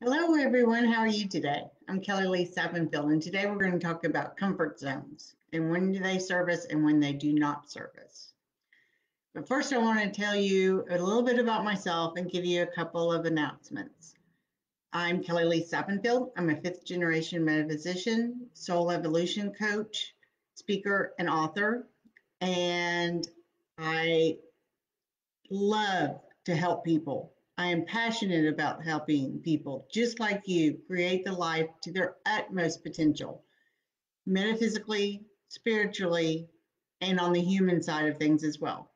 Hello, everyone. How are you today? I'm Kelly Lee Sappenfield, and today we're going to talk about comfort zones and when do they serve us and when they do not serve us. But first, I want to tell you a little bit about myself and give you a couple of announcements. I'm Kelly Lee Sappenfield. I'm a fifth generation metaphysician, soul evolution coach, speaker, and author. And I love to help people. I am passionate about helping people, just like you, create the life to their utmost potential, metaphysically, spiritually, and on the human side of things as well.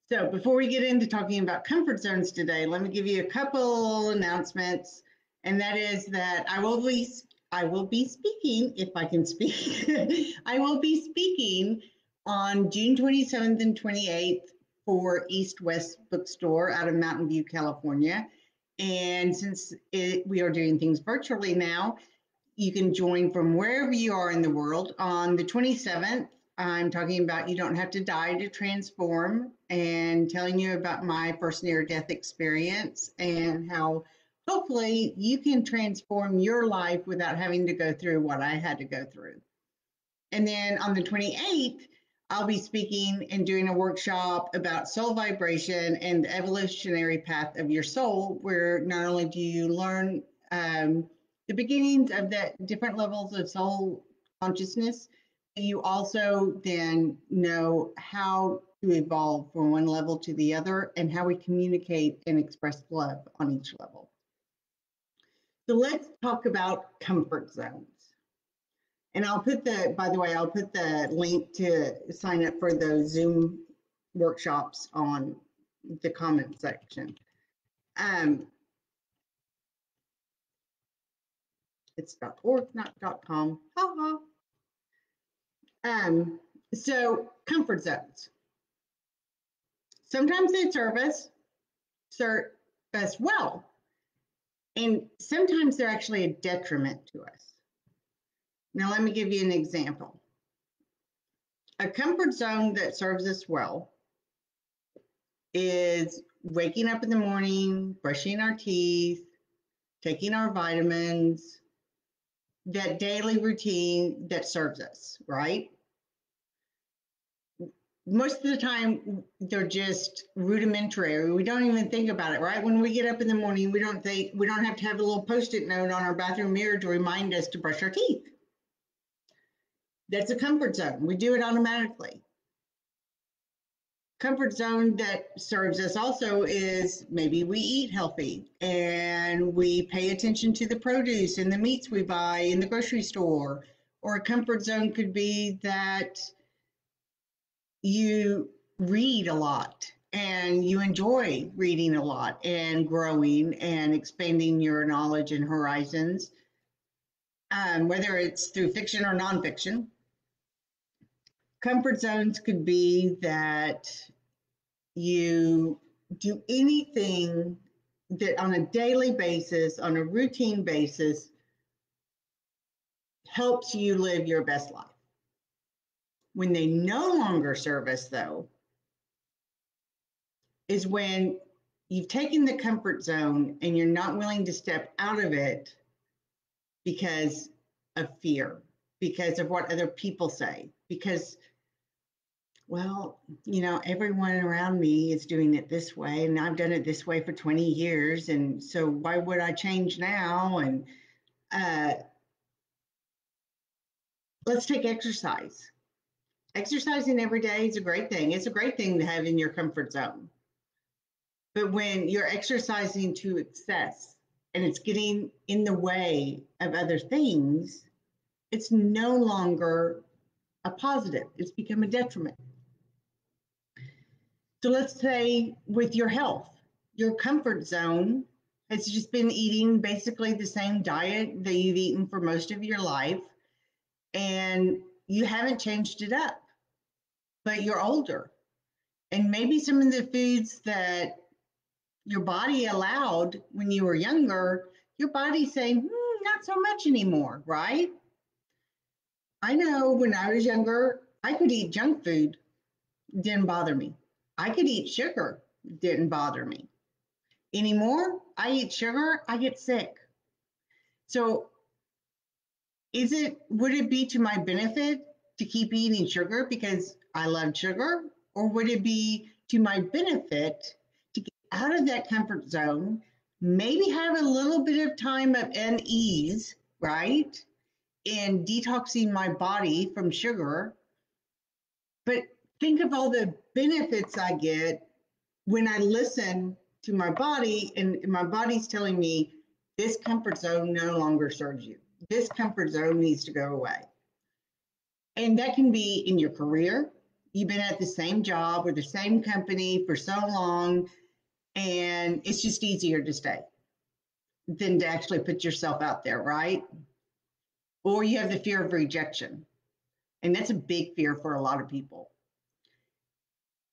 So before we get into talking about comfort zones today, let me give you a couple announcements, and that is that I will be speaking, if I can speak. I will be speaking on June 27th and 28th for East West Bookstore out of Mountain View, California. And since we are doing things virtually now, you can join from wherever you are in the world. On the 27th, I'm talking about you don't have to die to transform and telling you about my first near-death experience and how hopefully you can transform your life without having to go through what I had to go through. And then on the 28th, I'll be speaking and doing a workshop about soul vibration and the evolutionary path of your soul, where not only do you learn the beginnings of the different levels of soul consciousness, you also then know how to evolve from one level to the other and how we communicate and express love on each level. So let's talk about comfort zones. And I'll put by the way, I'll put the link to sign up for those Zoom workshops on the comment section. It's .org, not .com. Ha ha. So comfort zones. Sometimes they serve us well, and sometimes they're actually a detriment to us. Now, let me give you an example. A comfort zone that serves us well is waking up in the morning, brushing our teeth, taking our vitamins, that daily routine that serves us, right? Most of the time, they're just rudimentary. We don't even think about it, right? When we get up in the morning, we don't have to have a little Post-it note on our bathroom mirror to remind us to brush our teeth. That's a comfort zone. We do it automatically. Comfort zone that serves us also is maybe we eat healthy and we pay attention to the produce and the meats we buy in the grocery store. Or a comfort zone could be that you read a lot and you enjoy reading a lot and growing and expanding your knowledge and horizons, whether it's through fiction or nonfiction. Comfort zones could be that you do anything that on a daily basis, on a routine basis, helps you live your best life. When they no longer serve us, though, is when you've taken the comfort zone and you're not willing to step out of it because of fear, because of what other people say, because, well, everyone around me is doing it this way, and I've done it this way for 20 years, and so why would I change now? And let's take exercise. Exercising every day is a great thing. It's a great thing to have in your comfort zone. But when you're exercising to excess and it's getting in the way of other things, it's no longer a positive. It's become a detriment. So let's say with your health, your comfort zone has just been eating basically the same diet that you've eaten for most of your life, and you haven't changed it up, but you're older. And maybe some of the foods that your body allowed when you were younger, your body's saying, not so much anymore, right? I know when I was younger, I could eat junk food, didn't bother me. I could eat sugar, didn't bother me. Anymore, I eat sugar, I get sick. So would it be to my benefit to keep eating sugar because I love sugar? Or would it be to my benefit to get out of that comfort zone, maybe have a little bit of time of unease, right? In detoxing my body from sugar. But think of all the benefits I get when I listen to my body and my body's telling me this comfort zone no longer serves you. This comfort zone needs to go away. And that can be in your career. You've been at the same job or the same company for so long, and it's just easier to stay than to actually put yourself out there, right? Or you have the fear of rejection. And that's a big fear for a lot of people.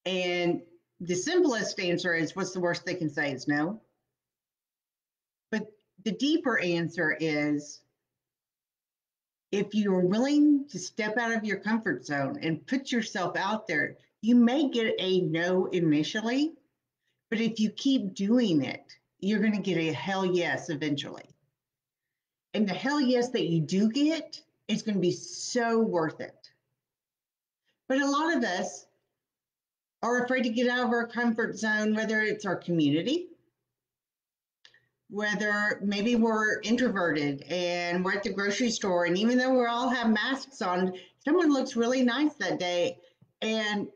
And the simplest answer is what's the worst they can say is no. But the deeper answer is if you're willing to step out of your comfort zone and put yourself out there, you may get a no initially, but if you keep doing it, you're going to get a hell yes eventually. And the hell yes that you do get is going to be so worth it. But a lot of us are afraid to get out of our comfort zone, whether it's our community, whether maybe we're introverted and we're at the grocery store, and even though we all have masks on, someone looks really nice that day, and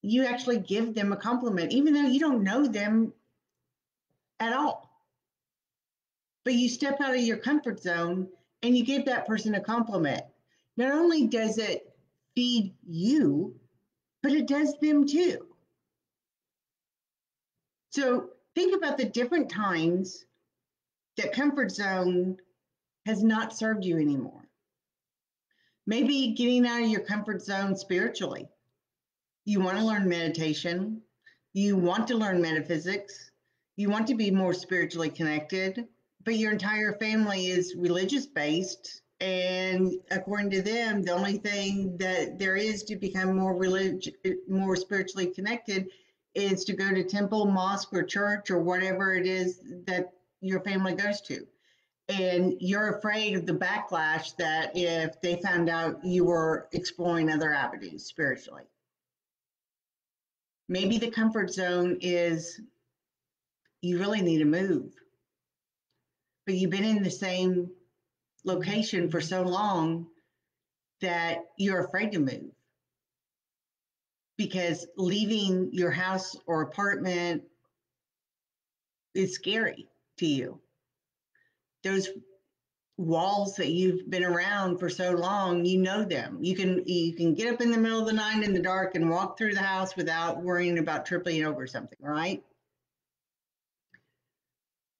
you actually give them a compliment, even though you don't know them at all. But you step out of your comfort zone and you give that person a compliment. Not only does it feed you, but it does them too. So think about the different times that comfort zone has not served you anymore. Maybe getting out of your comfort zone spiritually. You want to learn meditation. You want to learn metaphysics. You want to be more spiritually connected, but your entire family is religious based. And according to them, the only thing that there is to become more spiritually connected is to go to temple, mosque, or church, or whatever it is that your family goes to. And you're afraid of the backlash that if they found out you were exploring other avenues spiritually. Maybe the comfort zone is you really need to move, but you've been in the same location for so long that you're afraid to move because leaving your house or apartment is scary to you. Those walls that you've been around for so long, you know them. You can get up in the middle of the night in the dark and walk through the house without worrying about tripping over something, right?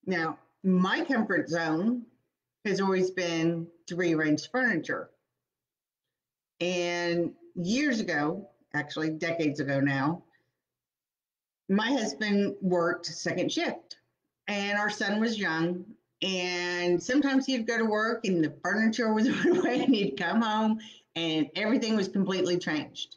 Now, my comfort zone has always been to rearrange furniture. And years ago, actually decades ago now, my husband worked second shift and our son was young. And sometimes he'd go to work and the furniture was put away and he'd come home and everything was completely changed.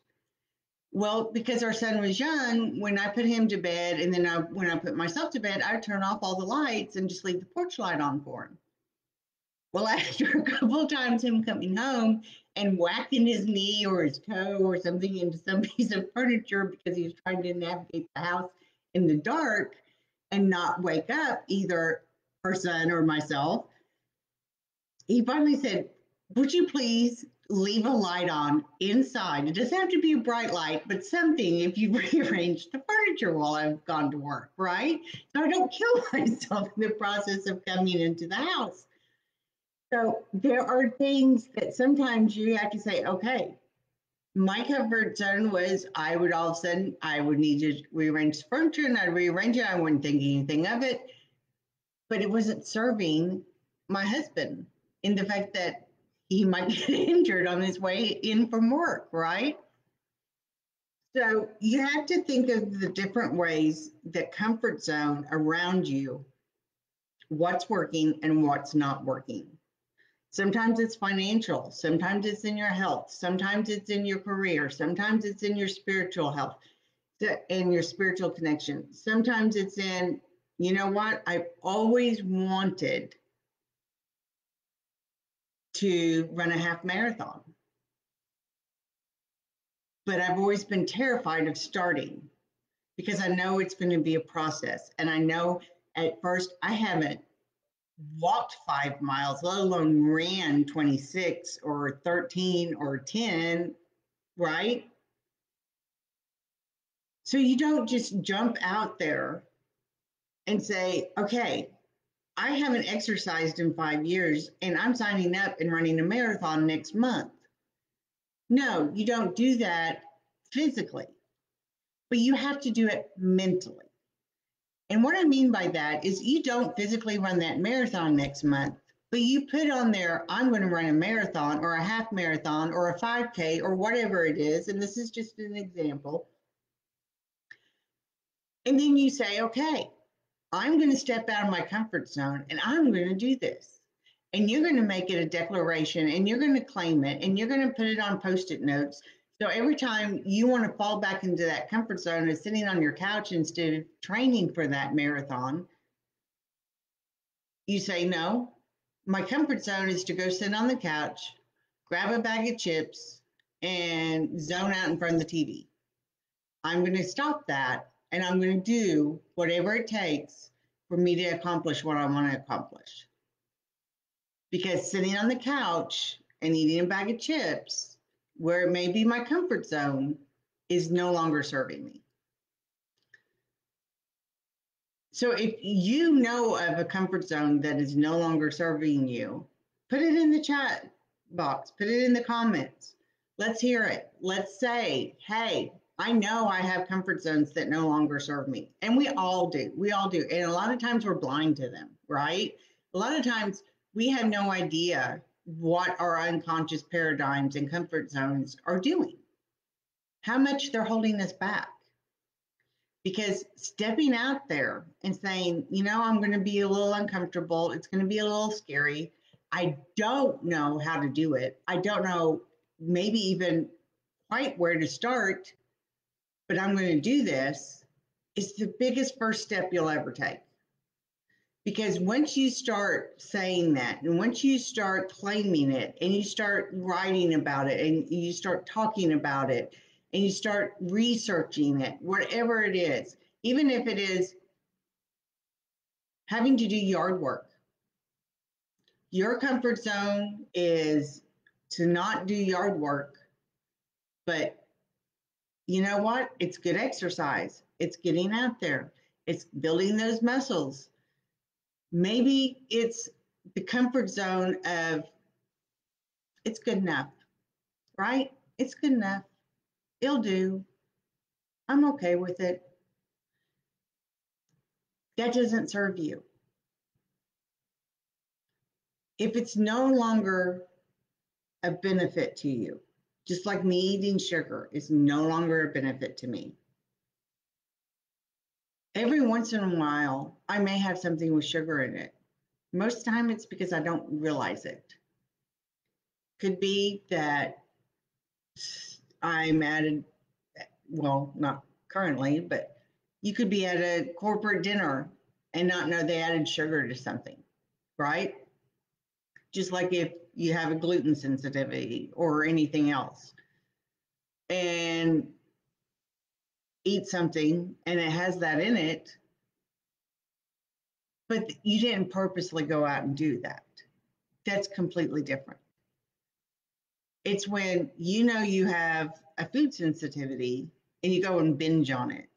Well, because our son was young, when I put him to bed and then when I put myself to bed, I'd turn off all the lights and just leave the porch light on for him. Well, after a couple of times him coming home and whacking his knee or his toe or something into some piece of furniture because he was trying to navigate the house in the dark and not wake up either our son or myself, he finally said, would you please leave a light on inside? It doesn't have to be a bright light, but something if you rearrange the furniture while I've gone to work, right? So I don't kill myself in the process of coming into the house. So there are things that sometimes you have to say, okay, my comfort zone was I would all of a sudden, I would need to rearrange the furniture and I'd rearrange it. I wouldn't think anything of it, but it wasn't serving my husband in the fact that he might get injured on his way in from work, right? So you have to think of the different ways that comfort zone around you, what's working and what's not working. Sometimes it's financial, sometimes it's in your health, sometimes it's in your career, sometimes it's in your spiritual health and your spiritual connection. Sometimes it's in You know what? I've always wanted to run a half marathon, but I've always been terrified of starting because I know it's going to be a process. And I know at first I haven't walked 5 miles, let alone ran 26 or 13 or 10, right? So you don't just jump out there and say, okay, I haven't exercised in 5 years and I'm signing up and running a marathon next month. No, you don't do that physically, but you have to do it mentally. And what I mean by that is you don't physically run that marathon next month, but you put on there, I'm going to run a marathon or a half marathon or a 5K or whatever it is. And this is just an example. And then you say, okay, I'm going to step out of my comfort zone and I'm going to do this. And you're going to make it a declaration and you're going to claim it and you're going to put it on post-it notes. So every time you want to fall back into that comfort zone of sitting on your couch instead of training for that marathon, you say, no, my comfort zone is to go sit on the couch, grab a bag of chips, and zone out in front of the TV. I'm going to stop that and I'm going to do whatever it takes for me to accomplish what I want to accomplish. Because sitting on the couch and eating a bag of chips, where it may be my comfort zone, is no longer serving me. So if you know of a comfort zone that is no longer serving you, put it in the chat box, put it in the comments. Let's hear it. Let's say, hey, I know I have comfort zones that no longer serve me. And we all do. We all do. And a lot of times we're blind to them, right? A lot of times we have no idea what our unconscious paradigms and comfort zones are doing, how much they're holding us back. Because stepping out there and saying, you know, I'm going to be a little uncomfortable, it's going to be a little scary. I don't know how to do it. I don't know maybe even quite where to start, but I'm going to do this. It's the biggest first step you'll ever take. Because once you start saying that, and once you start claiming it, and you start writing about it, and you start talking about it, and you start researching it, whatever it is, even if it is having to do yard work, your comfort zone is to not do yard work, but you know what? It's good exercise. It's getting out there. It's building those muscles. Maybe it's the comfort zone of it's good enough, right? It's good enough. It'll do. I'm okay with it. That doesn't serve you. If it's no longer a benefit to you, just like me eating sugar is no longer a benefit to me. Every once in a while, I may have something with sugar in it. Most of the time, it's because I don't realize it. Could be that I'm at a, well, not currently, but you could be at a corporate dinner and not know they added sugar to something, right? Just like if you have a gluten sensitivity or anything else and eat something and it has that in it, but you didn't purposely go out and do that. That's completely different. It's when you know you have a food sensitivity and you go and binge on it,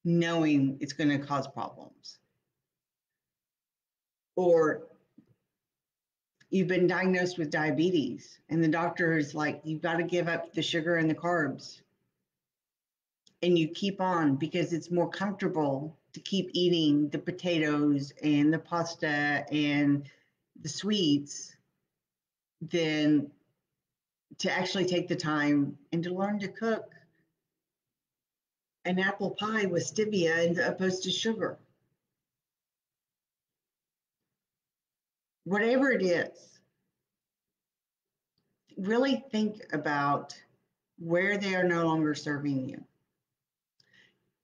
knowing it's going to cause problems. Or you've been diagnosed with diabetes and the doctor is like, you've got to give up the sugar and the carbs. And you keep on because it's more comfortable to keep eating the potatoes and the pasta and the sweets than to actually take the time and to learn to cook an apple pie with stevia as opposed to sugar. Whatever it is, really think about where they are no longer serving you.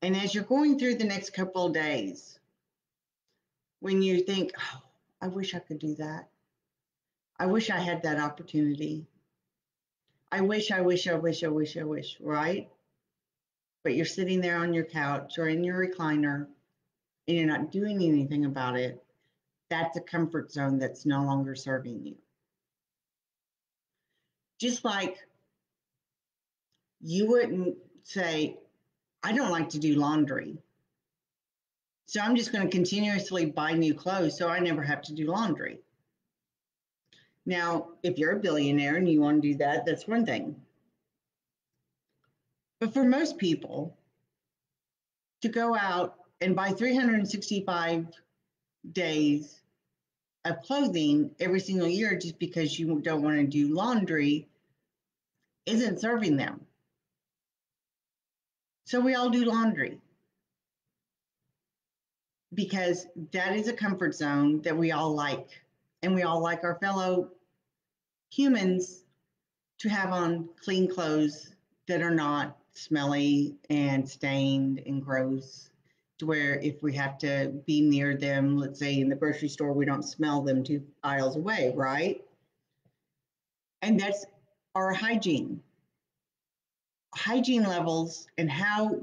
And as you're going through the next couple of days, when you think, oh, I wish I could do that. I wish I had that opportunity. I wish, right? But you're sitting there on your couch or in your recliner and you're not doing anything about it. That's a comfort zone that's no longer serving you. Just like you wouldn't say, I don't like to do laundry, so I'm just going to continuously buy new clothes so I never have to do laundry. Now, if you're a billionaire and you want to do that, that's one thing. But for most people, to go out and buy 365 days of clothing every single year just because you don't want to do laundry isn't serving them. So we all do laundry because that is a comfort zone that we all like. And we all like our fellow humans to have on clean clothes that are not smelly and stained and gross, to where if we have to be near them, let's say in the grocery store, we don't smell them 2 aisles away, right? And that's our hygiene. Hygiene levels and how,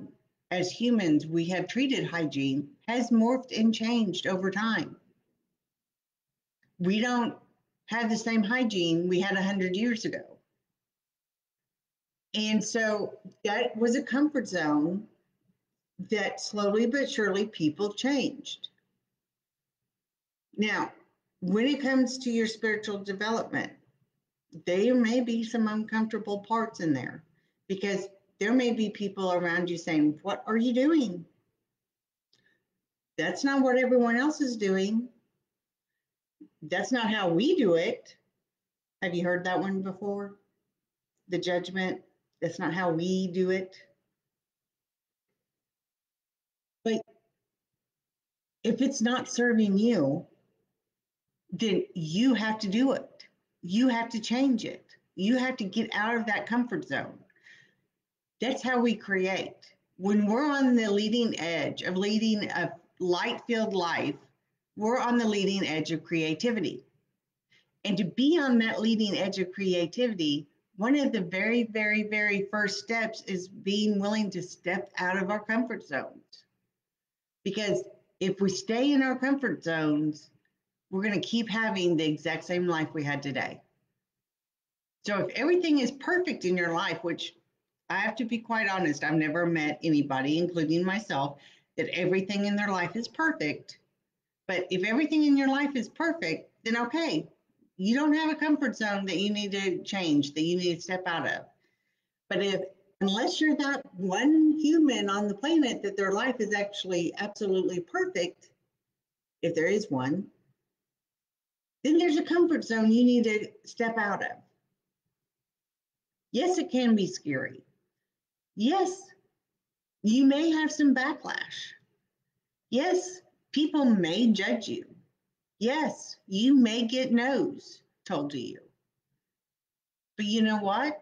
as humans, we have treated hygiene has morphed and changed over time. We don't have the same hygiene we had 100 years ago. And so that was a comfort zone that slowly but surely people changed. Now, when it comes to your spiritual development, there may be some uncomfortable parts in there because there may be people around you saying, what are you doing? That's not what everyone else is doing. That's not how we do it. Have you heard that one before? The judgment, that's not how we do it. But if it's not serving you, then you have to do it. You have to change it. You have to get out of that comfort zone. That's how we create. When we're on the leading edge of leading a light-filled life, we're on the leading edge of creativity. And to be on that leading edge of creativity, one of the very, very, very first steps is being willing to step out of our comfort zones. Because if we stay in our comfort zones, we're going to keep having the exact same life we had today. So if everything is perfect in your life, which I have to be quite honest, I've never met anybody, including myself, that everything in their life is perfect. But if everything in your life is perfect, then okay, you don't have a comfort zone that you need to change, that you need to step out of. But unless you're that one human on the planet that their life is actually absolutely perfect, if there is one, then there's a comfort zone you need to step out of. Yes, it can be scary. Yes, you may have some backlash. Yes, people may judge you. Yes, you may get no's told to you. But you know what?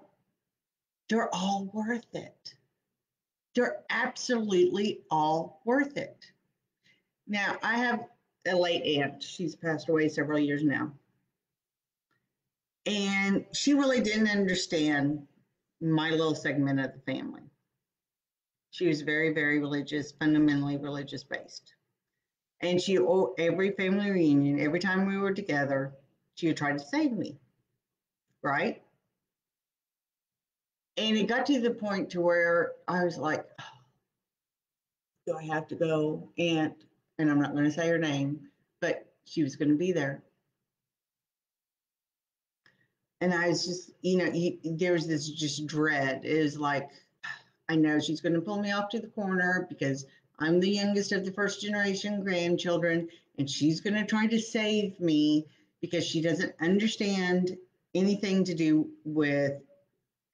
They're all worth it. They're absolutely all worth it. Now, I have a late aunt. She's passed away several years now. And she really didn't understand my little segment of the family. She was very, very religious, fundamentally religious based. And every family reunion, every time we were together, she would try to save me, right? And it got to the point to where I was like, oh, do I have to go? And I'm not going to say her name, but she was going to be there. And I was just, there was this just dread. It was like, I know she's going to pull me off to the corner because I'm the youngest of the first generation grandchildren, and she's going to try to save me because she doesn't understand anything to do with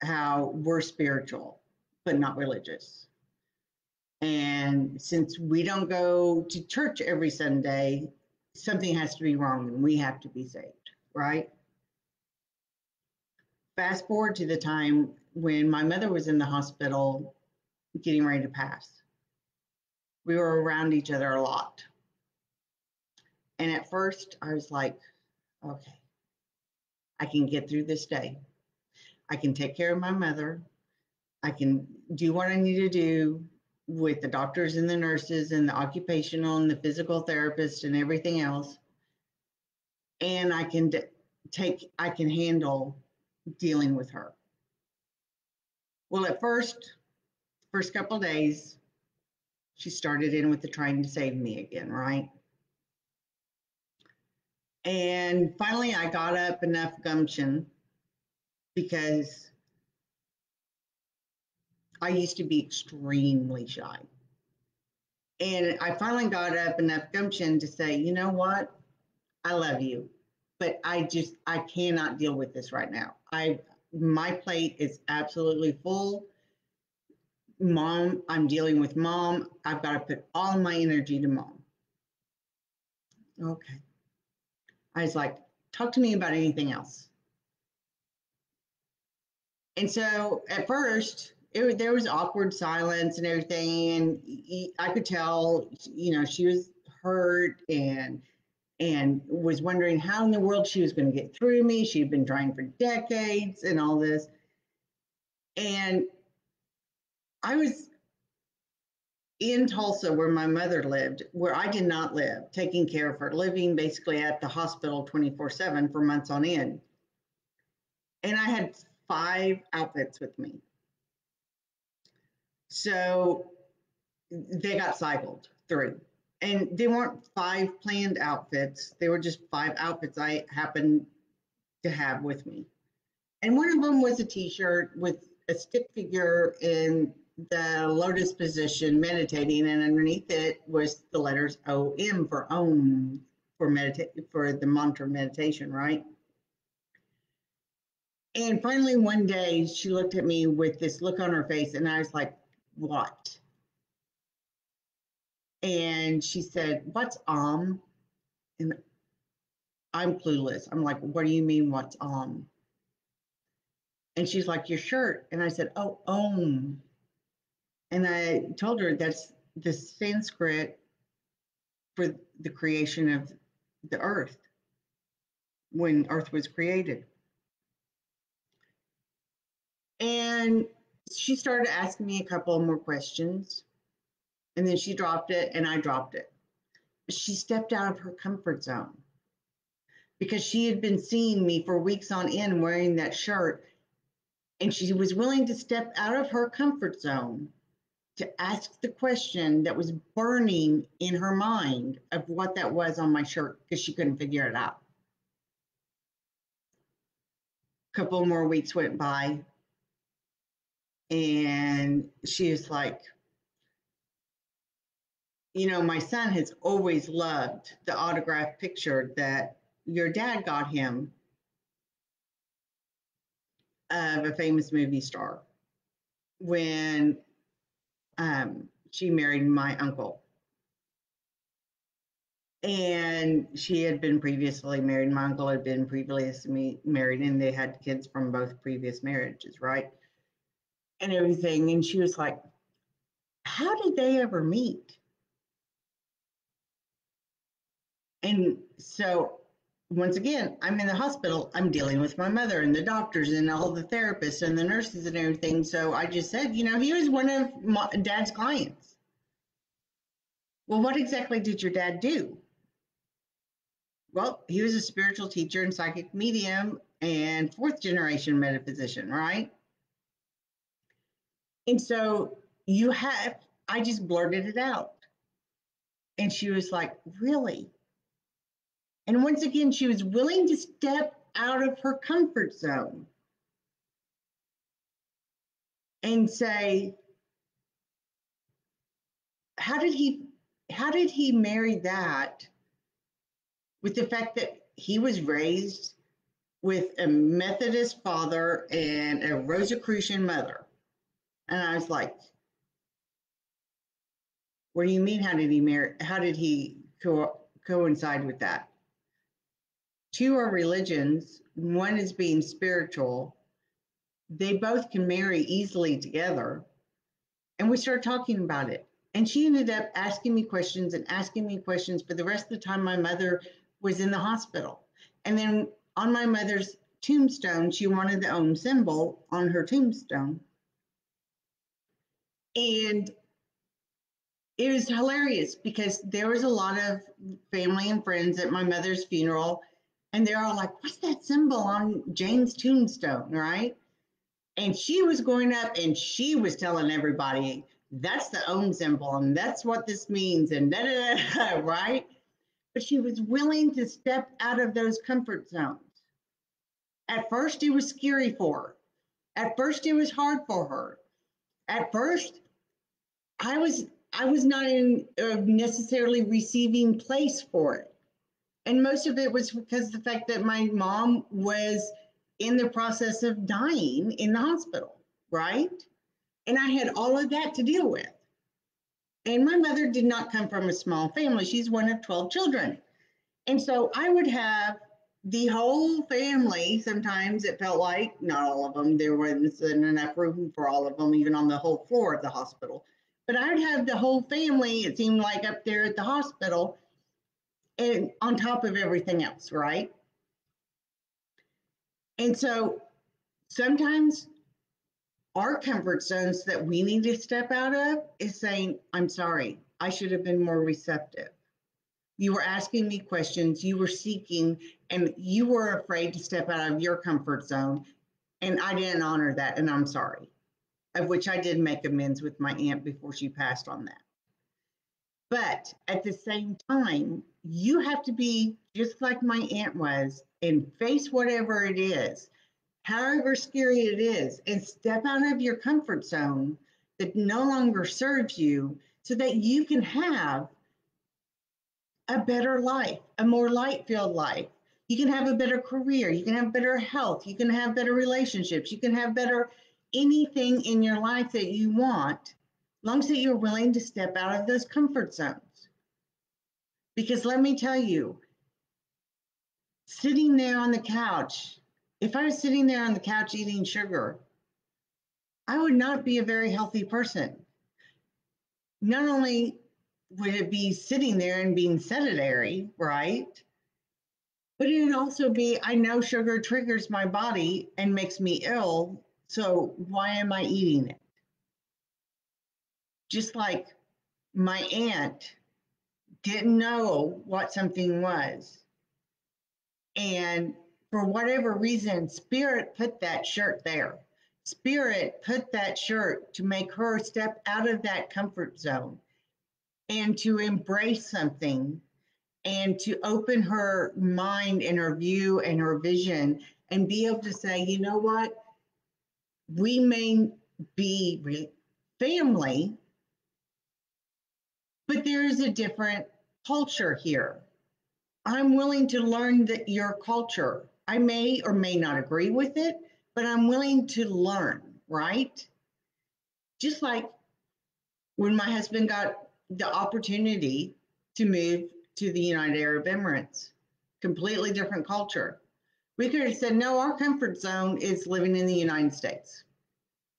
how we're spiritual, but not religious. And since we don't go to church every Sunday, something has to be wrong and we have to be saved, right? Fast forward to the time when my mother was in the hospital getting ready to pass. We were around each other a lot. And at first, I was like, okay, I can get through this day. I can take care of my mother. I can do what I need to do with the doctors and the nurses and the occupational and the physical therapist and everything else. And I can handle dealing with her. Well, at first couple of days, she started in with the trying to save me again, right? And finally, I got up enough gumption because I used to be extremely shy. And I finally got up enough gumption to say, you know what? I love you, but I cannot deal with this right now. My plate is absolutely full. Mom, I'm dealing with mom. I've got to put all my energy to mom. Okay. I was like, talk to me about anything else. And so at first, there was awkward silence and everything, and I could tell, she was hurt and was wondering how in the world she was going to get through me. She'd been trying for decades and all this, and I was in Tulsa, where my mother lived, where I did not live, taking care of her, living basically at the hospital 24/7 for months on end. And I had 5 outfits with me. So they got cycled through. And they weren't 5 planned outfits, they were just 5 outfits I happened to have with me. And one of them was a t-shirt with a stick figure in the lotus position meditating, and underneath it was the letters OM for Om, for the mantra meditation, right? And finally one day she looked at me with this look on her face, and I was like, what? And she said, what's Om? And I'm clueless. I'm like, what do you mean, what's Om? And she's like, your shirt. And I said, oh, Om. And I told her that's the Sanskrit for the creation of the earth, when earth was created. And she started asking me a couple more questions, and then she dropped it and I dropped it. She stepped out of her comfort zone because she had been seeing me for weeks on end wearing that shirt, and she was willing to step out of her comfort zone to ask the question that was burning in her mind of what that was on my shirt, because she couldn't figure it out. A couple more weeks went by, and she was like, my son has always loved the autographed picture that your dad got him of a famous movie star when she married my uncle. And she had been previously married. My uncle had been previously married, and they had kids from both previous marriages, right? And everything. And she was like, how did they ever meet? And so, once again, I'm in the hospital. I'm dealing with my mother and the doctors and all the therapists and the nurses and everything. So I just said, he was one of Dad's clients. Well, what exactly did your dad do? Well, he was a spiritual teacher and psychic medium and 4th generation metaphysician, right? And so I just blurted it out. And she was like, really? And once again, she was willing to step out of her comfort zone and say, how did he marry that with the fact that he was raised with a Methodist father and a Rosicrucian mother? And I was like, what do you mean, how did he coincide with that? 2 are religions, one is being spiritual. They both can marry easily together. And we started talking about it. And she ended up asking me questions and asking me questions for the rest of the time my mother was in the hospital. And then on my mother's tombstone, she wanted the Om symbol on her tombstone. And it was hilarious because there was a lot of family and friends at my mother's funeral, and they're all like, "What's that symbol on Jane's tombstone?" Right? And she was going up and she was telling everybody, "That's the Om symbol, and that's what this means," and da da da, right? But she was willing to step out of those comfort zones. At first, it was scary for her. At first, it was hard for her. At first, I was I was not in a necessarily receiving place for it. And most of it was because of the fact that my mom was in the process of dying in the hospital, right? And I had all of that to deal with. And my mother did not come from a small family. She's one of 12 children. And so I would have the whole family. Sometimes it felt like, not all of them, there wasn't enough room for all of them, even on the whole floor of the hospital. But I'd have the whole family, it seemed like, up there at the hospital and on top of everything else, right? And so sometimes our comfort zones that we need to step out of is saying, "I'm sorry, I should have been more receptive. You were asking me questions, you were seeking, and you were afraid to step out of your comfort zone. And I didn't honor that, and I'm sorry." Of which I did make amends with my aunt before she passed on that. But at the same time, you have to be just like my aunt was and face whatever it is, however scary it is, and step out of your comfort zone that no longer serves you so that you can have a better life, a more light filled life. You can have a better career. You can have better health. You can have better relationships. You can have better anything in your life that you want, as long as that you're willing to step out of those comfort zones. Because let me tell you, sitting there on the couch, if I was sitting there on the couch eating sugar, I would not be a very healthy person. Not only would it be sitting there and being sedentary, right? But it would also be, I know sugar triggers my body and makes me ill, so why am I eating it? Just like my aunt didn't know what something was. And for whatever reason, Spirit put that shirt there. Spirit put that shirt to make her step out of that comfort zone and to embrace something and to open her mind and her view and her vision and be able to say, "You know what? We may be family, but there is a different culture here. I'm willing to learn that your culture. I may or may not agree with it, but I'm willing to learn," right? Just like when my husband got the opportunity to move to the United Arab Emirates, completely different culture. We could have said, "No, our comfort zone is living in the United States.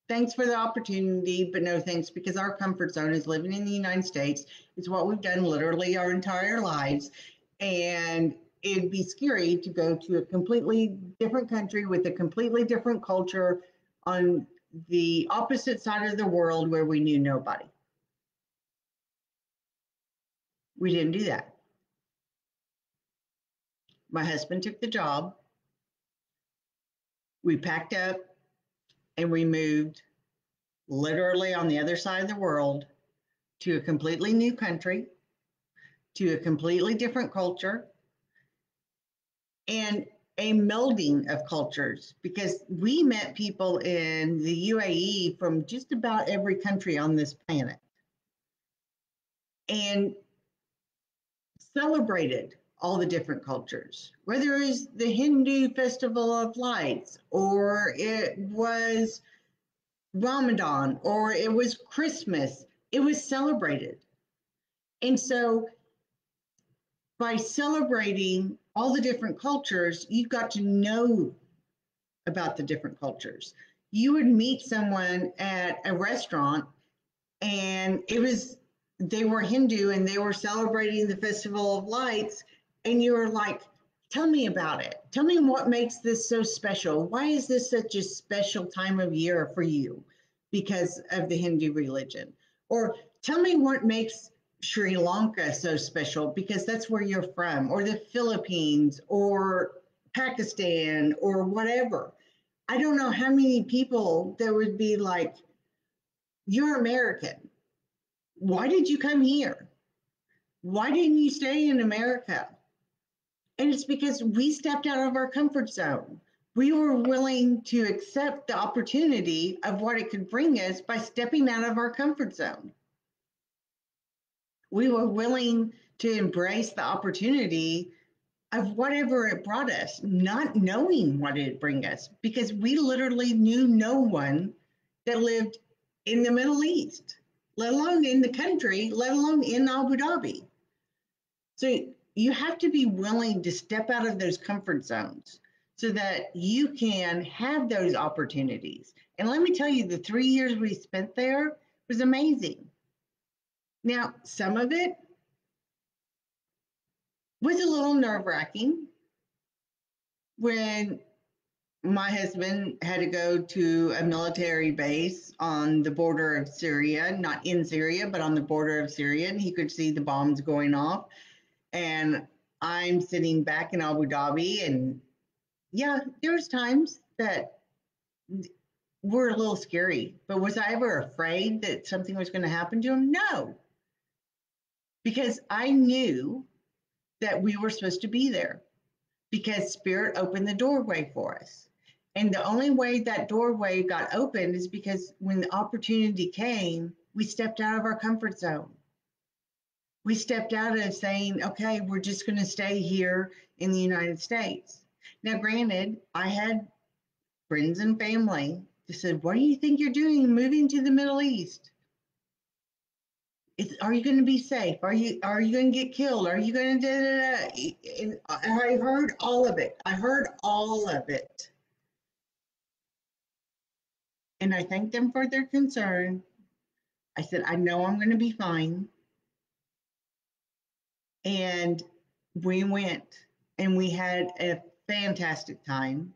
Thanks for the opportunity, but no thanks, because our comfort zone is living in the United States. It's what we've done literally our entire lives. And it'd be scary to go to a completely different country with a completely different culture on the opposite side of the world where we knew nobody." We didn't do that. My husband took the job. We packed up and we moved literally on the other side of the world to a completely new country, to a completely different culture, and a melding of cultures, because we met people in the UAE from just about every country on this planet and celebrated all the different cultures, whether it was the Hindu Festival of Lights, or it was Ramadan, or it was Christmas. It was celebrated. And so by celebrating all the different cultures, you got to know about the different cultures. You would meet someone at a restaurant, and it was they were Hindu and they were celebrating the Festival of Lights, and you were like, tell me about it. Tell me what makes this so special. Why is this such a special time of year for you because of the Hindu religion? Or tell me what makes Sri Lanka so special because that's where you're from, or the Philippines, or Pakistan, or whatever. I don't know how many people there would be like, you're American. Why did you come here? Why didn't you stay in America? And it's because we stepped out of our comfort zone. We were willing to accept the opportunity of what it could bring us by stepping out of our comfort zone. We were willing to embrace the opportunity of whatever it brought us, not knowing what it'd bring us, because we literally knew no one that lived in the Middle East, let alone in the country, let alone in Abu Dhabi. So you have to be willing to step out of those comfort zones so that you can have those opportunities. And let me tell you, the 3 years we spent there was amazing. Now, some of it was a little nerve-wracking when my husband had to go to a military base on the border of Syria, not in Syria, but on the border of Syria, and he could see the bombs going off. And I'm sitting back in Abu Dhabi, and yeah, there's times that were a little scary. But was I ever afraid that something was going to happen to him? No, because I knew that we were supposed to be there because Spirit opened the doorway for us. And the only way that doorway got opened is because when the opportunity came, we stepped out of our comfort zone. We stepped out of saying, okay, we're just going to stay here in the United States. Now, granted, I had friends and family that said, what do you think you're doing moving to the Middle East? Are you going to be safe? Are you going to get killed? Are you going to da, da, da? And I heard all of it. I heard all of it. And I thanked them for their concern. I said, I know I'm going to be fine. And we went and we had a fantastic time.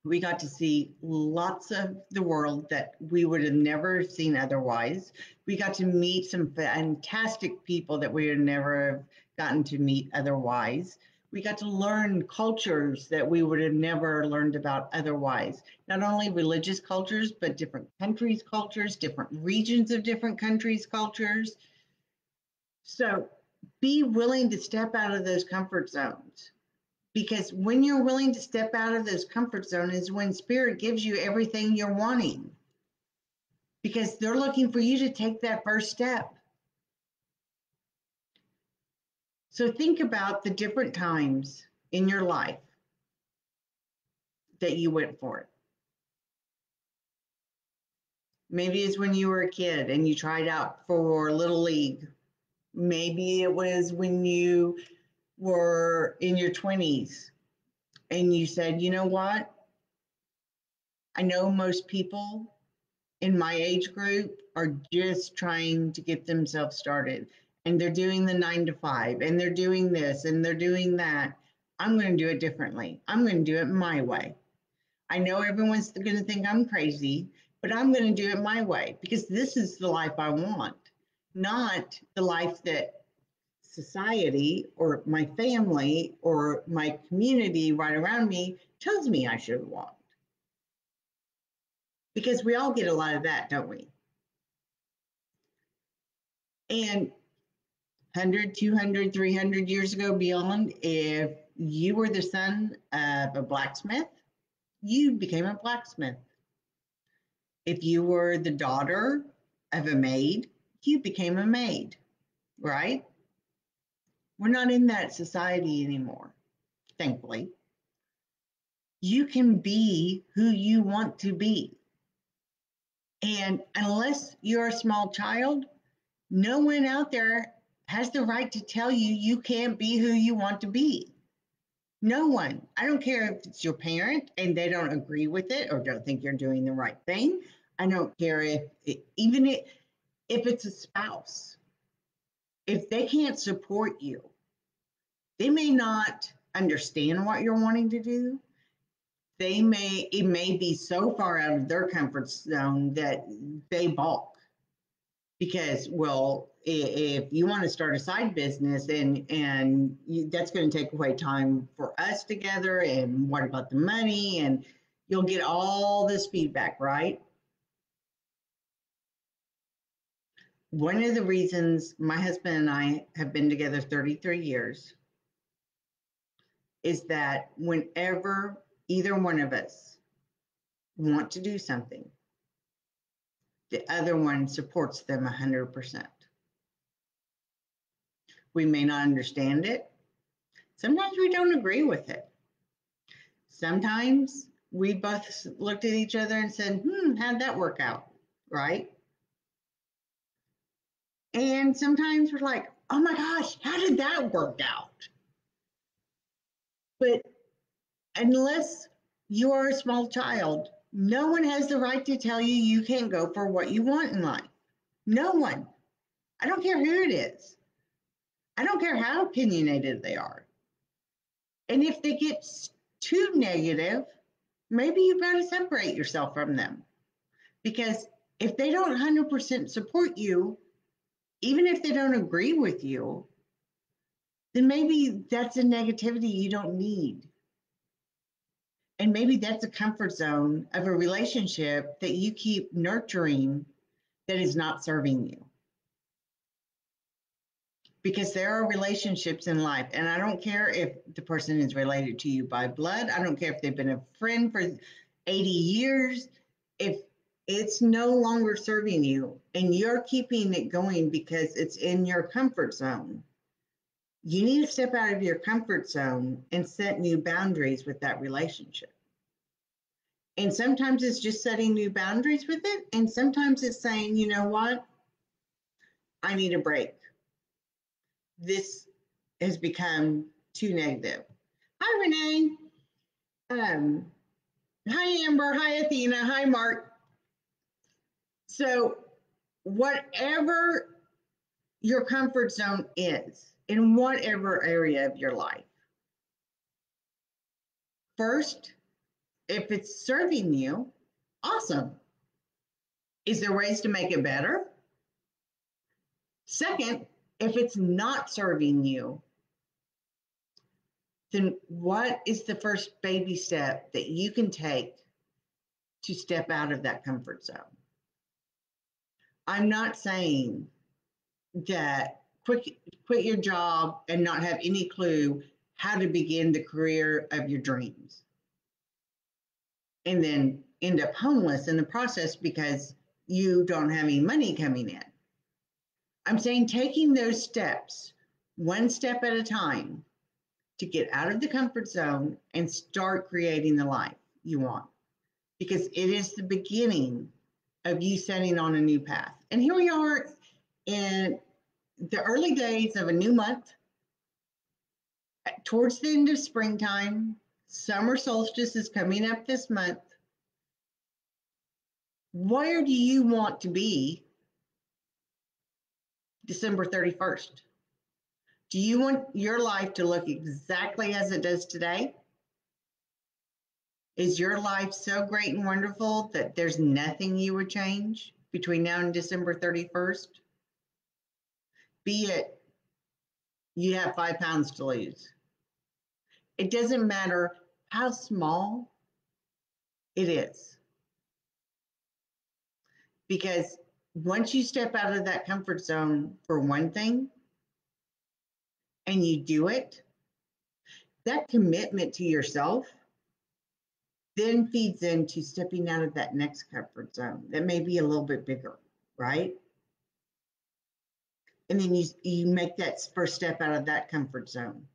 We got to see lots of the world that we would have never seen otherwise. We got to meet some fantastic people that we would never have gotten to meet otherwise. We got to learn cultures that we would have never learned about otherwise. Not only religious cultures, but different countries' cultures, different regions of different countries' cultures. So be willing to step out of those comfort zones. Because when you're willing to step out of those comfort zones is when Spirit gives you everything you're wanting. Because they're looking for you to take that first step. So think about the different times in your life that you went for it. Maybe it's when you were a kid and you tried out for Little League. Maybe it was when you were in your 20s and you said, you know what? I know most people in my age group are just trying to get themselves started, and they're doing the 9 to 5 and they're doing this and they're doing that. I'm going to do it differently. I'm going to do it my way. I know everyone's going to think I'm crazy, but I'm going to do it my way because this is the life I want, not the life that society or my family or my community right around me tells me I should want. Because we all get a lot of that, don't we? And 100, 200, 300 years ago beyond, if you were the son of a blacksmith, you became a blacksmith. If you were the daughter of a maid, you became a maid, right? We're not in that society anymore, thankfully. You can be who you want to be. And unless you're a small child, no one out there has the right to tell you you can't be who you want to be. No one. I don't care if it's your parent and they don't agree with it or don't think you're doing the right thing. I don't care if it's a spouse. If they can't support you, they may not understand what you're wanting to do. It may be so far out of their comfort zone that they balk because, well, if you want to start a side business that's going to take away time for us together, and what about the money? And you'll get all this feedback, right? One of the reasons my husband and I have been together 33 years is that whenever either one of us want to do something, the other one supports them 100%. We may not understand it. Sometimes we don't agree with it. Sometimes we both looked at each other and said, how'd that work out? Right? And sometimes we're like, oh my gosh, how did that work out? But unless you are a small child, no one has the right to tell you you can't go for what you want in life. No one. I don't care who it is. I don't care how opinionated they are. And if they get too negative, maybe you've got to separate yourself from them. Because if they don't 100% support you, even if they don't agree with you, then maybe that's a negativity you don't need. And maybe that's a comfort zone of a relationship that you keep nurturing that is not serving you. Because there are relationships in life, and I don't care if the person is related to you by blood. I don't care if they've been a friend for 80 years. If it's no longer serving you and you're keeping it going because it's in your comfort zone, you need to step out of your comfort zone and set new boundaries with that relationship. And sometimes it's just setting new boundaries with it. And sometimes it's saying, you know what? I need a break. This has become too negative. Hi, Renee. Hi, Amber. Hi, Athena. Hi, Mark. So, whatever your comfort zone is in whatever area of your life, first, if it's serving you, awesome. Is there ways to make it better? Second, if it's not serving you, then what is the first baby step that you can take to step out of that comfort zone? I'm not saying that quit your job and not have any clue how to begin the career of your dreams and then end up homeless in the process because you don't have any money coming in. I'm saying taking those steps, one step at a time, to get out of the comfort zone and start creating the life you want. Because it is the beginning of you setting on a new path. And here we are in the early days of a new month, towards the end of springtime. Summer solstice is coming up this month. Where do you want to be December 31st? Do you want your life to look exactly as it does today? Is your life so great and wonderful that there's nothing you would change between now and December 31st? Be it you have 5 pounds to lose. It doesn't matter how small it is. Because once you step out of that comfort zone for one thing and you do it, that commitment to yourself then feeds into stepping out of that next comfort zone that may be a little bit bigger, right? And then you make that first step out of that comfort zone.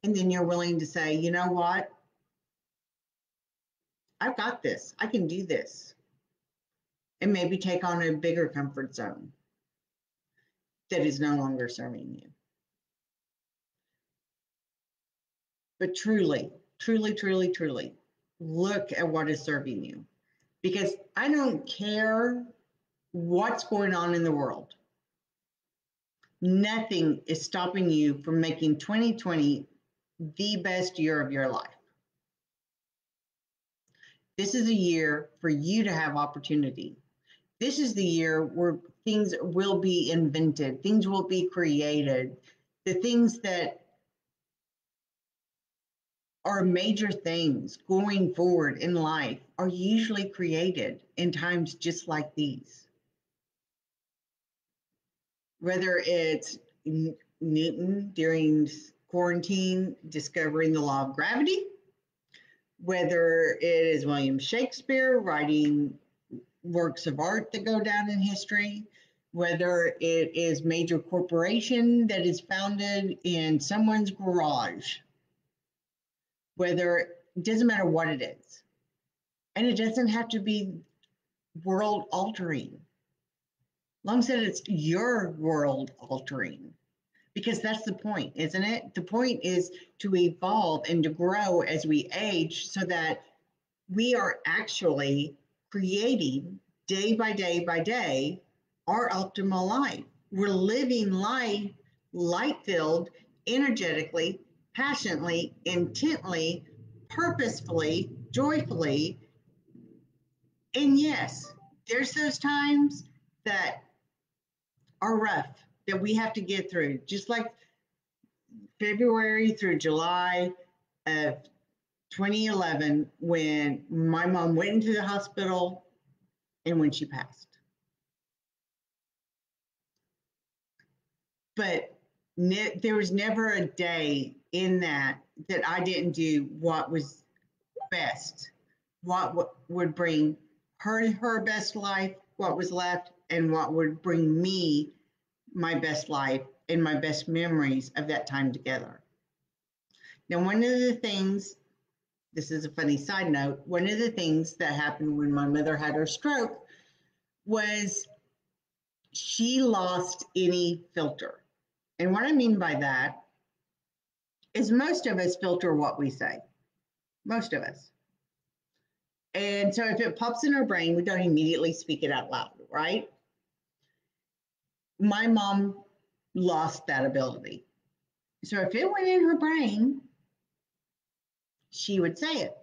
And then you're willing to say, you know what? I've got this. I can do this. And maybe take on a bigger comfort zone that is no longer serving you. But truly, truly, truly, truly, look at what is serving you. Because I don't care what's going on in the world. Nothing is stopping you from making 2020 the best year of your life. This is a year for you to have opportunity. This is the year where things will be invented, things will be created. The things that are major things going forward in life are usually created in times just like these. Whether it's Newton during quarantine discovering the law of gravity, whether it is William Shakespeare writing works of art that go down in history, whether it is major corporation that is founded in someone's garage, whether it doesn't matter what it is. And it doesn't have to be world altering. Long as it's your world altering, because that's the point, isn't it? The point is to evolve and to grow as we age so that we are actually creating day by day by day our optimal life. We're living life light filled, energetically, passionately, intently, purposefully, joyfully. And yes, there's those times that are rough that we have to get through, just like February through July of 2011 when my mom went into the hospital and when she passed. But there was never a day in that I didn't do what was best, what would bring her best life, what was left, and what would bring me my best life and my best memories of that time together. Now, one of the things, this is a funny side note, one of the things that happened when my mother had her stroke was she lost any filter. And what I mean by that is most of us filter what we say. Most of us. And so if it pops in our brain, we don't immediately speak it out loud, right? My mom lost that ability. So if it went in her brain, she would say it.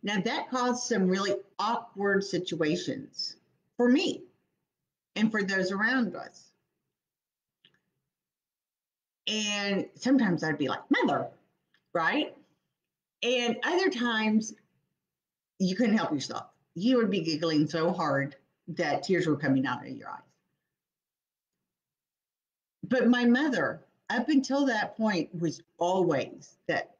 Now that caused some really awkward situations for me and for those around us. And sometimes I'd be like, mother, right? And other times you couldn't help yourself. You would be giggling so hard that tears were coming out of your eyes. But my mother, up until that point, was always that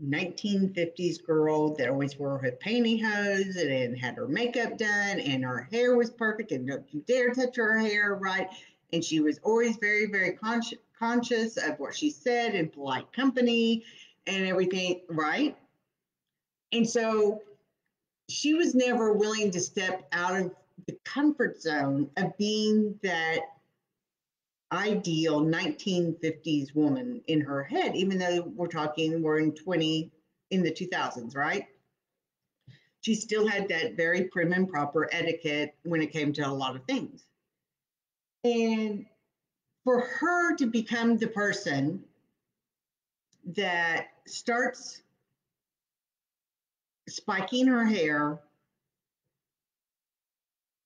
1950s girl that always wore her pantyhose and had her makeup done and her hair was perfect and don't you dare touch her hair, right? And she was always very, very conscious of what she said in polite company and everything, right? And so she was never willing to step out of the comfort zone of being that ideal 1950s woman in her head, even though we're in the 2000s, right? She still had that very prim and proper etiquette when it came to a lot of things. And for her to become the person that starts spiking her hair,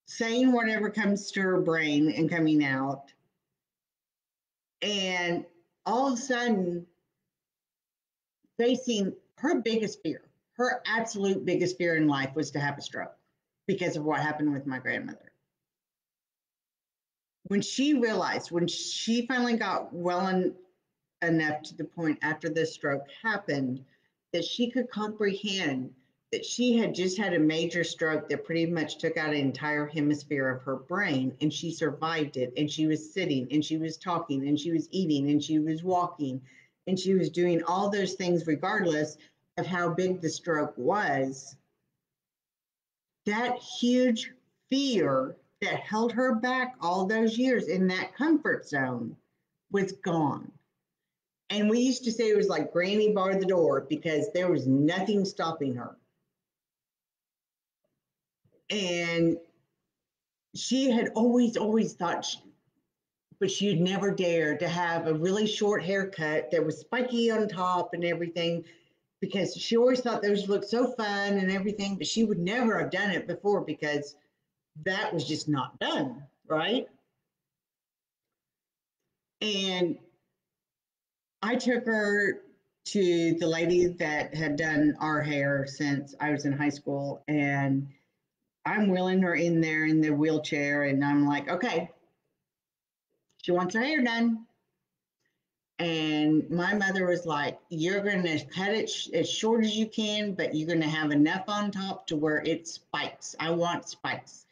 saying whatever comes to her brain and coming out, and all of a sudden facing her biggest fear, her absolute biggest fear in life was to have a stroke because of what happened with my grandmother. When she realized, when she finally got well enough to the point after the stroke happened, that she could comprehend that she had just had a major stroke that pretty much took out an entire hemisphere of her brain, and she survived it, and she was sitting and she was talking and she was eating and she was walking and she was doing all those things regardless of how big the stroke was. That huge fear that held her back all those years in that comfort zone was gone. And we used to say it was like Granny barred the door because there was nothing stopping her. And she had always thought but she'd never dare to have a really short haircut that was spiky on top and everything because she always thought those looked so fun and everything, but she would never have done it before because that was just not done, right? And I took her to the lady that had done our hair since I was in high school, and I'm wheeling her in there in the wheelchair, and I'm like, okay, she wants her hair done. And my mother was like, you're going to cut it as short as you can, but you're going to have enough on top to where it spikes. I want spikes.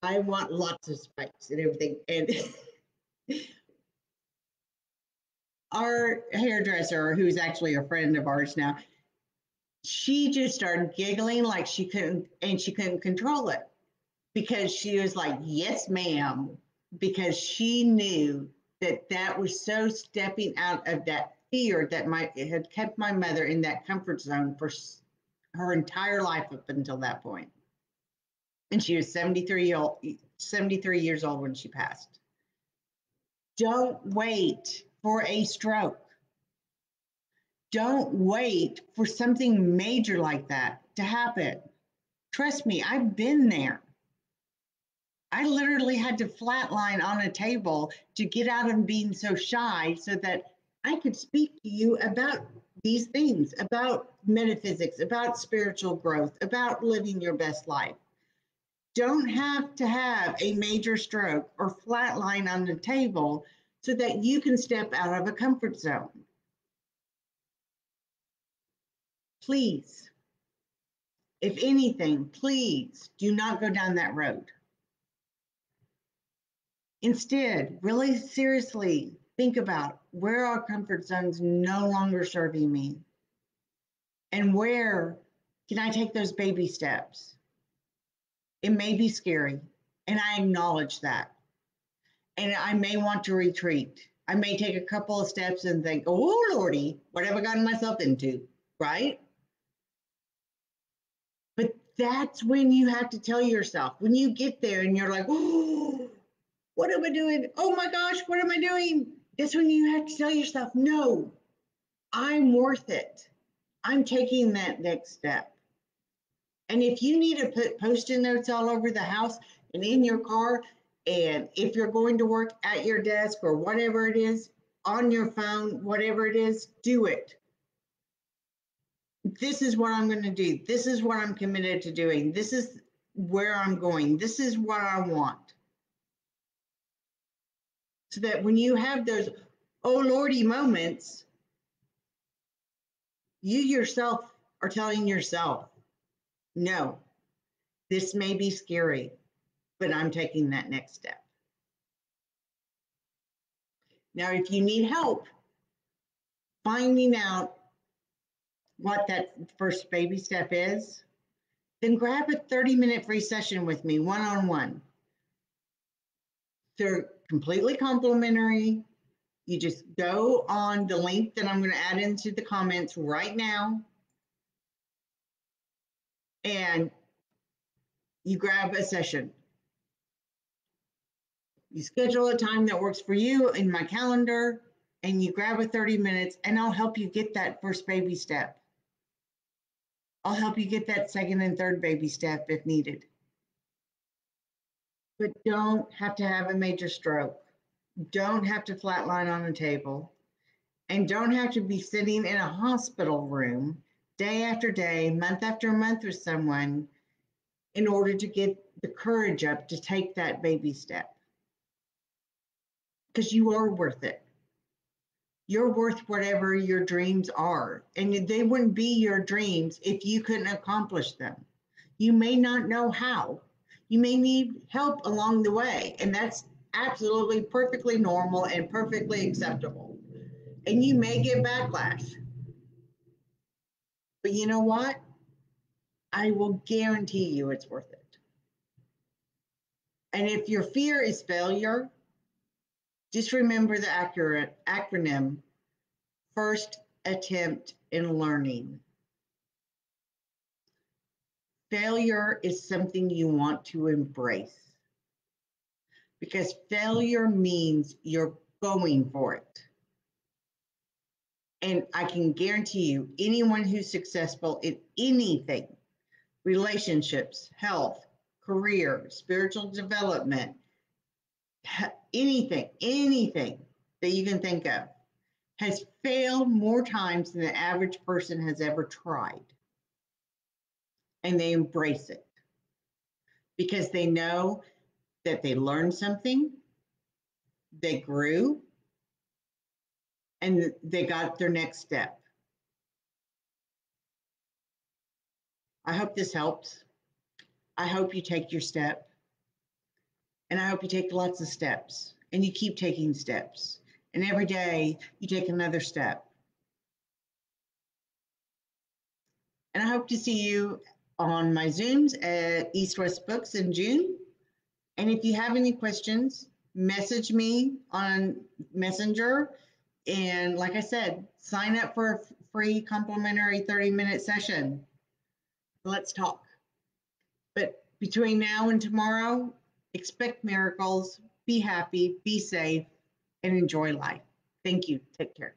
I want lots of spikes and everything. And our hairdresser, who's actually a friend of ours now, she just started giggling like she couldn't control it because she was like, yes, ma'am, because she knew that that was so stepping out of that fear that had kept my mother in that comfort zone for her entire life up until that point. And she was 73 years old when she passed. Don't wait for a stroke. Don't wait for something major like that to happen. Trust me, I've been there. I literally had to flatline on a table to get out of being so shy so that I could speak to you about these things, about metaphysics, about spiritual growth, about living your best life. Don't have to have a major stroke or flatline on the table so that you can step out of a comfort zone. Please, if anything, please do not go down that road. Instead, really seriously think about where are comfort zones no longer serving me? And where can I take those baby steps? It may be scary, and I acknowledge that. And I may want to retreat. I may take a couple of steps and think, oh, Lordy, what have I gotten myself into? Right? But that's when you have to tell yourself, when you get there and you're like, oh, what am I doing? Oh my gosh, what am I doing? That's when you have to tell yourself, no, I'm worth it. I'm taking that next step. And if you need to put post-it notes all over the house and in your car, and if you're going to work at your desk or whatever it is, on your phone, whatever it is, do it. This is what I'm going to do. This is what I'm committed to doing. This is where I'm going. This is what I want. So that when you have those, oh Lordy moments, you yourself are telling yourself, no, this may be scary, but I'm taking that next step. Now, if you need help finding out what that first baby step is, then grab a 30-minute free session with me one-on-one. They're completely complimentary. You just go on the link that I'm going to add into the comments right now, and you grab a session. You schedule a time that works for you in my calendar, and you grab a 30 minutes, and I'll help you get that first baby step. I'll help you get that second and third baby step if needed. But don't have to have a major stroke. Don't have to flatline on a table. And don't have to be sitting in a hospital room day after day, month after month with someone in order to get the courage up to take that baby step. Because you are worth it. You're worth whatever your dreams are. And they wouldn't be your dreams if you couldn't accomplish them. You may not know how. You may need help along the way. And that's absolutely perfectly normal and perfectly acceptable. And you may get backlash. But you know what? I will guarantee you it's worth it. And if your fear is failure, just remember the acronym, first attempt in learning. Failure is something you want to embrace. because failure means you're going for it. And I can guarantee you, anyone who's successful in anything, relationships, health, career, spiritual development, anything that you can think of, has failed more times than the average person has ever tried. And they embrace it because they know that they learned something, they grew, and they got their next step. I hope this helps. I hope you take your step. And I hope you take lots of steps and you keep taking steps. And every day you take another step. And I hope to see you on my Zooms at East West Books in June. And if you have any questions, message me on Messenger. And like I said, sign up for a free complimentary 30-minute session. Let's talk. But between now and tomorrow, expect miracles, be happy, be safe, and enjoy life. Thank you. Take care.